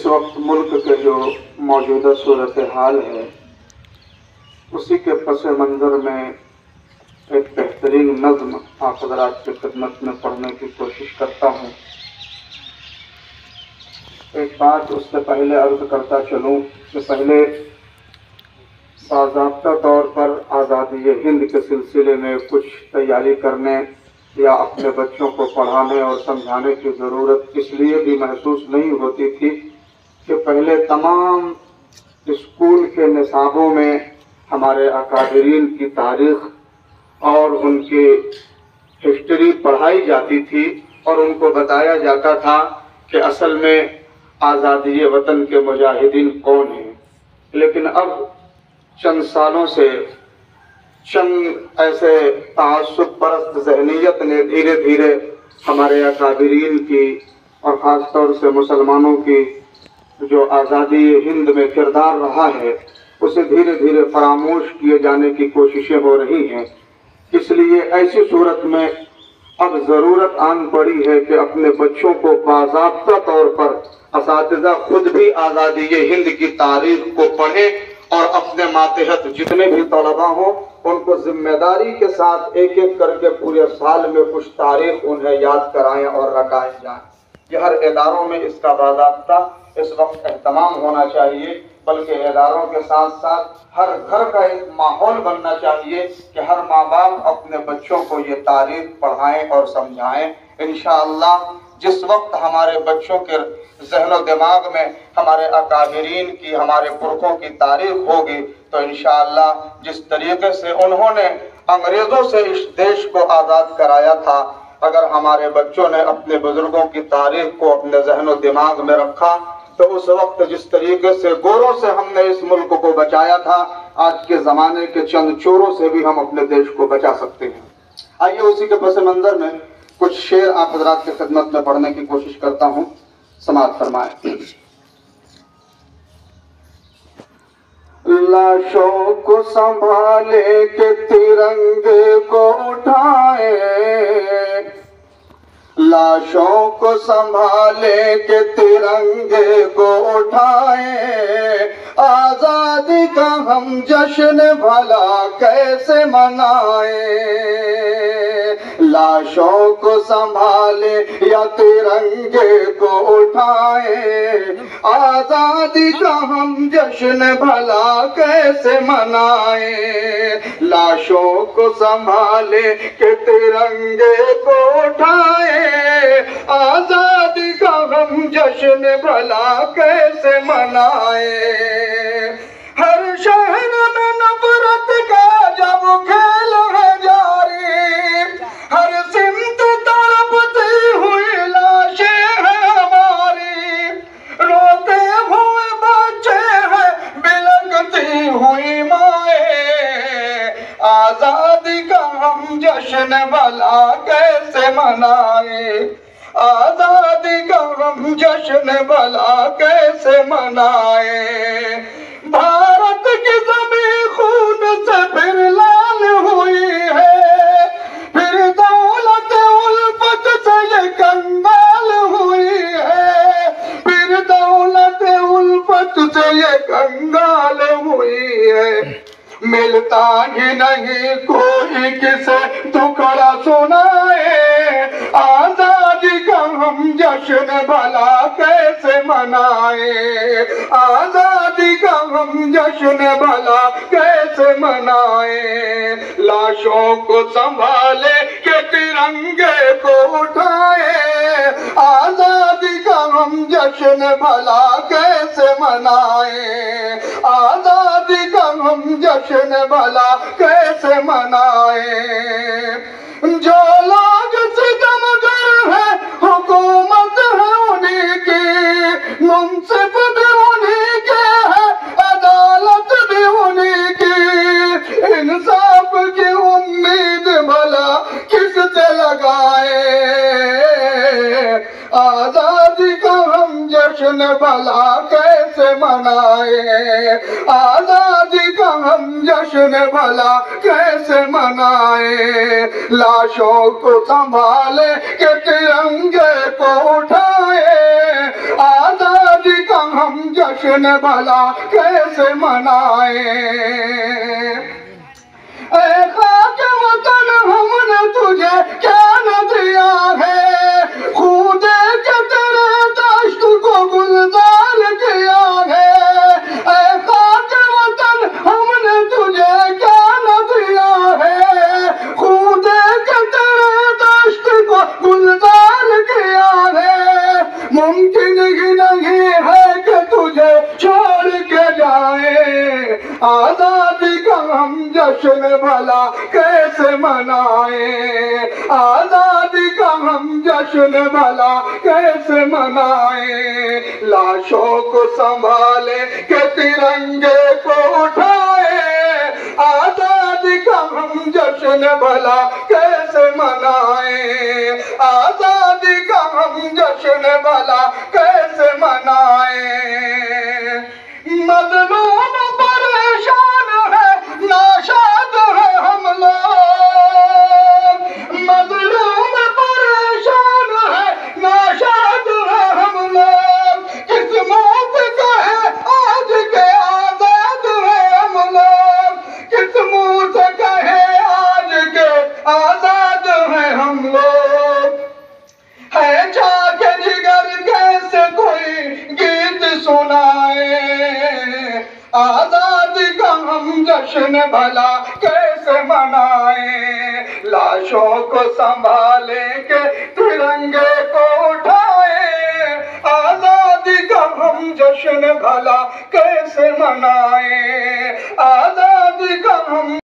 इस वक्त मुल्क के जो मौजूदा सूरत हाल है उसी के पस मंज़र में एक बेहतरीन नज़्म आप हज़रात की खिदमत में पढ़ने की कोशिश करता हूँ। एक बात उससे पहले अर्ज़ करता चलूँ कि पहले बाज़ाब्ता तौर पर आज़ादी हिंद के सिलसिले में कुछ तैयारी करने या अपने बच्चों को पढ़ाने और समझाने की ज़रूरत इसलिए भी महसूस नहीं होती थी कि पहले तमाम स्कूल के निसाबों में हमारे अकादरीन की तारीख़ और उनकी हिस्ट्री पढ़ाई जाती थी और उनको बताया जाता था कि असल में आज़ादी वतन के मुजाहिदीन कौन हैं। लेकिन अब चंद सालों से चंद ऐसे तासुब परस्त ज़हनीयत ने धीरे धीरे हमारे अकादरीन की और ख़ास तौर से मुसलमानों की जो आज़ादी हिंद में किरदार रहा है उसे धीरे धीरे फरामोश किए जाने की कोशिशें हो रही हैं। इसलिए ऐसी सूरत में अब ज़रूरत आन पड़ी है कि अपने बच्चों को बाज़ाब्ता तौर पर असातिज़ा खुद भी आज़ादी हिंद की तारीख़ को पढ़ें और अपने मातहत जितने भी तलबा हों उनको जिम्मेदारी के साथ एक एक करके पूरे साल में कुछ तारीख़ उन्हें याद कराएं और रटाएं जाएं। ये हर इदारों में इसका बाज़ाब्ता इस वक्त एहतमाम होना चाहिए, बल्कि इदारों के साथ साथ हर घर का एक माहौल बनना चाहिए कि हर माँ बाप अपने बच्चों को ये तारीख़ पढ़ाएं और समझाएं। इंशाअल्लाह जिस वक्त हमारे बच्चों के ज़हन दिमाग में हमारे अकादरीन की, हमारे पुरखों की तारीख़ होगी तो इंशाअल्लाह जिस तरीके से उन्होंने अंग्रेज़ों से इस देश को आज़ाद कराया था, अगर हमारे बच्चों ने अपने बुजुर्गों की तारीख़ को अपने ज़हन दिमाग में रखा तो उस वक्त जिस तरीके से गोरों से हमने इस मुल्क को बचाया था, आज के ज़माने के चंद चोरों से भी हम अपने देश को बचा सकते हैं। आइए उसी के पस मंज़र में कुछ शेर आप हज़रात की खिदमत में पढ़ने की कोशिश करता हूँ, समाअत फरमाएं। लाशों को संभाले के तिरंगे को उठाए, लाशों को संभाले के तिरंगे को उठाए, आजादी का हम जश्न भला कैसे मनाए। लाशों को संभाले या तिरंगे को उठाए, आजादी का हम जश्न भला कैसे मनाए। लाशों को संभाले के तिरंगे को उठाए, आजादी का हम जश्न भला कैसे मनाए। हर शहर में नफरत का जब खेल है जारी, हर सिमत तड़पती हुई लाशें हैं हमारी, रोते हुए बच्चे हैं बिलखती हुई माएं। आजादी का हम जश्न भला कैसे मनाए, आजादी का हम जश्न भला कैसे मनाए। भारत की ज़मीं खून से फिर लाल हुई है, फिर दौलत उल्फत से ये कंगाल हुई है, फिर दौलत उल्फत से ये कंगाल हुई है। मिलता ही नहीं कोई किसे टुकड़ा सुनाए, आजादी का हम जश्न भला कैसे मनाए। आजादी का हम जश्न भला कैसे मनाए। लाशों को संभाले के तिरंगे को उठाए, आजादी का हम जश्न भला कैसे मनाए। आजादी का हम जश्न भला कैसे मनाए। जो लोग सितमगर है हुकूमत है उन्हीं की, मुंसिफ भी उन्हीं के है, अदालत भी उन्हीं की। इंसाफ की उम्मीद भला किससे लगाए। आजादी का हम जश्न भला कैसे मनाए। आजादी का हम जश्न भला कैसे मनाए। लाशों को संभाले के तिरंगे को उठाए, आजादी का ہم جشن بھلا کیسے منائیں؟ اے خاک وطن ہم نے تجھے کیا نہ دیا ہے، خون دے کے تیرے دشت کو گلزار کیا ہے۔ اے خاک وطن ہم نے تجھے کیا نہ دیا ہے، خون دے کے تیرے دشت کو گلزار کیا ہے۔ ممکن ہی نہیں ہے کہ تجھے چھوڑ کے جائیں، آزادی کا ہم جشن بھلا کیسے منائیں؟ آزادی کا ہم جشن بھلا کیسے منائیں؟ لاشوں کو سنبھالے کہ ترنگے کو اٹھائیں، آزادی کا ہم جشن بھلا کیسے منائیں؟ آزادی کا ہم جشن بھلا کیسے منائیں؟ مظلوم پریشان ہے، ناشاد ہے ہم لوگ، مظلوم پریشان ہے، ناشاد ہے ہم لوگ، کس منہ سے کہے آج کے آزاد ہے ہم لوگ، کس منہ سے کہے آج کے آزاد ہے ہم لوگ۔ ہے چاک جگر کیسے کوئی گیت سنائے، آزادی کا ہم جشن بھلا کیسے منائیں؟ لاشوں کو سنبھالے کہ ترنگے کو اٹھائیں، آزادی کا ہم جشن بھلا کیسے منائیں؟ آزادی کا ہم